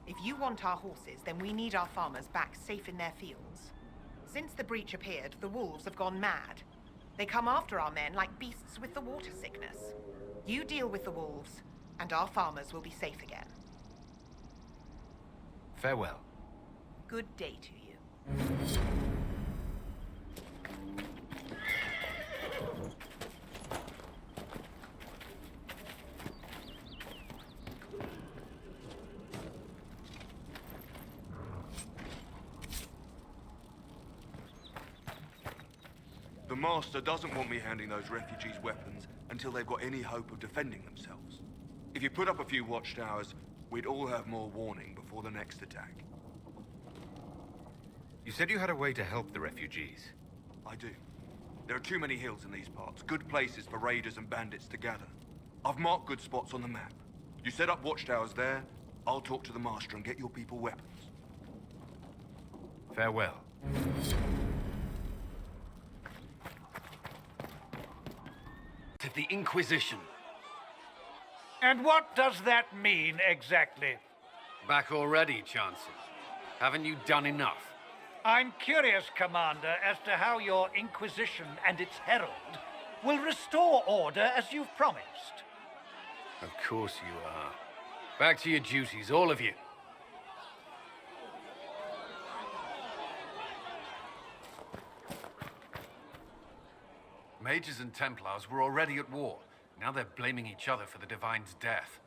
If you want our horses, then we need our farmers back safe in their fields. Since the breach appeared, the wolves have gone mad. They come after our men like beasts with the water sickness. You deal with the wolves, and our farmers will be safe again. Farewell. Good day to you. The Master doesn't want me handing those refugees weapons until they've got any hope of defending themselves. If you put up a few watchtowers, we'd all have more warning before the next attack. You said you had a way to help the refugees. I do. There are too many hills in these parts, good places for raiders and bandits to gather. I've marked good spots on the map. You set up watchtowers there, I'll talk to the Master and get your people weapons. Farewell. To the Inquisition. And what does that mean, exactly? Back already, Chancellor. Haven't you done enough? I'm curious, Commander, as to how your Inquisition and its herald will restore order as you've promised. Of course you are. Back to your duties, all of you. Mages and Templars were already at war. Now they're blaming each other for the Divine's death.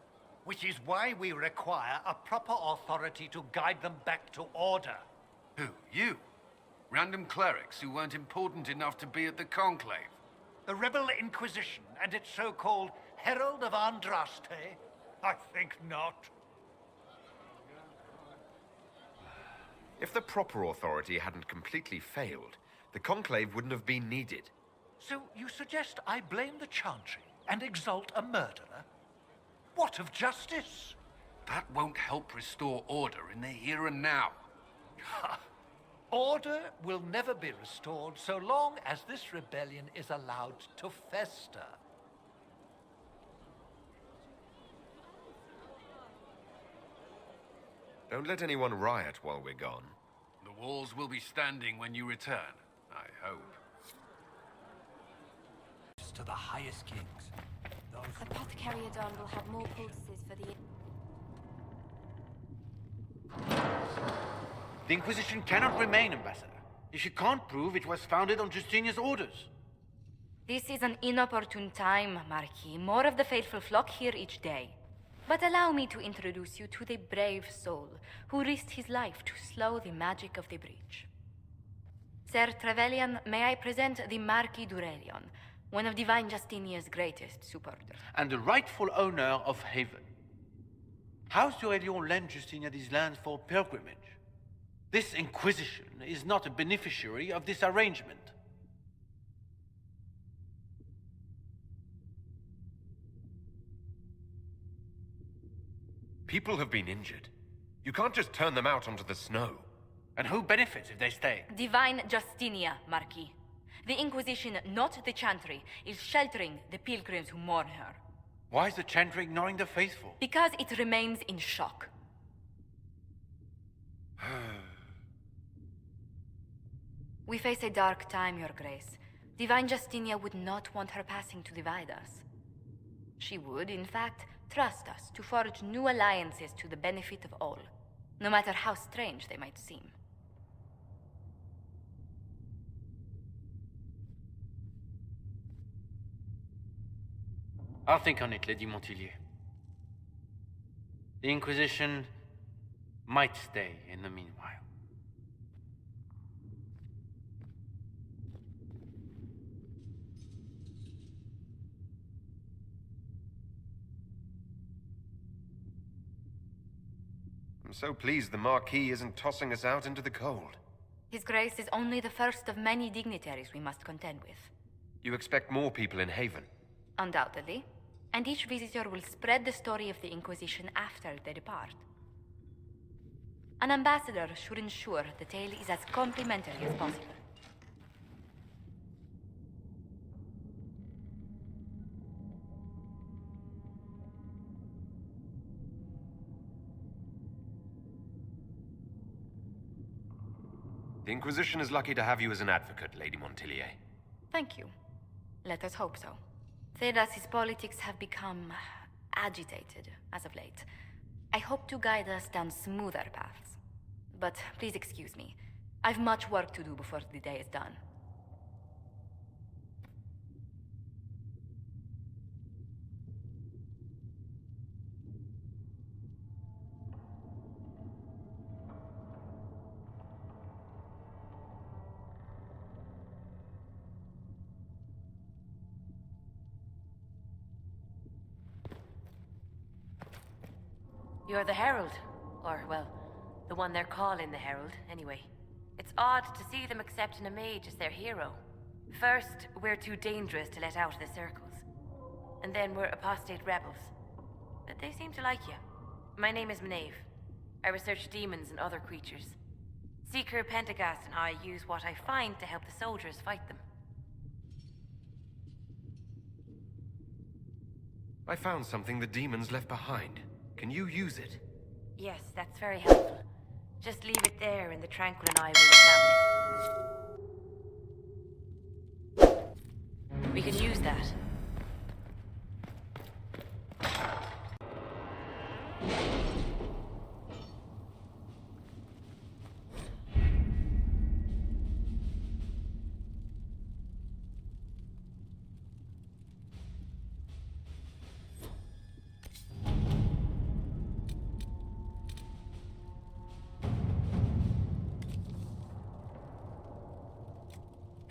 Which is why we require a proper authority to guide them back to order. Who? You? Random clerics who weren't important enough to be at the Conclave? The Rebel Inquisition and its so-called Herald of Andraste? I think not. If the proper authority hadn't completely failed, the Conclave wouldn't have been needed. So you suggest I blame the Chantry and exalt a murderer? What of justice? That won't help restore order in the here and now. Order will never be restored so long as this rebellion is allowed to fester. Don't let anyone riot while we're gone. The walls will be standing when you return, I hope. To the highest kings. Apothecary Adon will have more poultices for the... The Inquisition cannot remain, Ambassador, if you can't prove it was founded on Justinian's orders. This is an inopportune time, Marquis. More of the faithful flock here each day. But allow me to introduce you to the brave soul who risked his life to slow the magic of the breach. Sir Trevelyan, may I present the Marquis d'Aurelion, one of Divine Justinia's greatest supporters. And the rightful owner of Haven. House d'Aurelion lent Justinia these lands for pilgrimage. This Inquisition is not a beneficiary of this arrangement. People have been injured. You can't just turn them out onto the snow. And who benefits if they stay? Divine Justinia, Marquis. The Inquisition, not the Chantry, is sheltering the pilgrims who mourn her. Why is the Chantry ignoring the faithful? Because it remains in shock. We face a dark time, Your Grace. Divine Justinia would not want her passing to divide us. She would, in fact, trust us to forge new alliances to the benefit of all, no matter how strange they might seem. I'll think on it, Lady Montilyet. The Inquisition might stay in the meanwhile. I'm so pleased the Marquis isn't tossing us out into the cold. His Grace is only the first of many dignitaries we must contend with. You expect more people in Haven? Undoubtedly. And each visitor will spread the story of the Inquisition after they depart. An ambassador should ensure the tale is as complimentary as possible. The Inquisition is lucky to have you as an advocate, Lady Montillier. Thank you. Let us hope so. Thedas' politics have become agitated as of late. I hope to guide us down smoother paths. But please excuse me. I've much work to do before the day is done. You're the Herald. Or, well, the one they're calling the Herald, anyway. It's odd to see them accepting a mage as their hero. First, we're too dangerous to let out of the circles. And then we're apostate rebels. But they seem to like you. My name is Mage. I research demons and other creatures. Seeker Pentagast and I use what I find to help the soldiers fight them. I found something the demons left behind. Can you use it? Yes, that's very helpful. Just leave it there and the Tranquil and I will examine it. We can use that.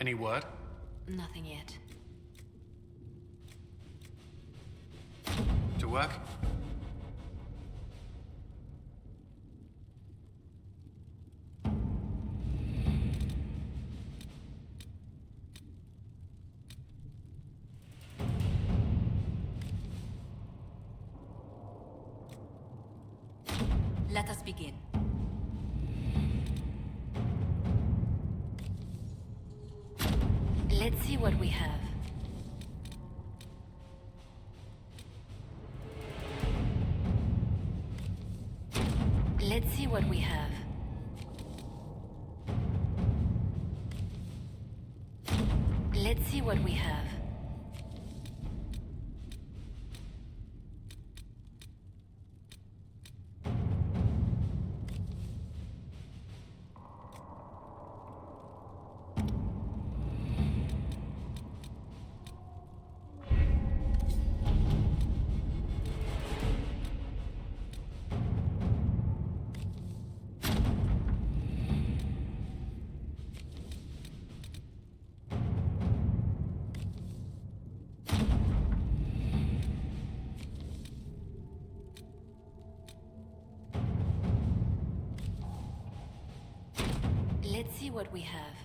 Any word? Nothing yet. To work? Let us begin. Let's see what we have. Let's see what we have. Let's see what we have. Let's see what we have.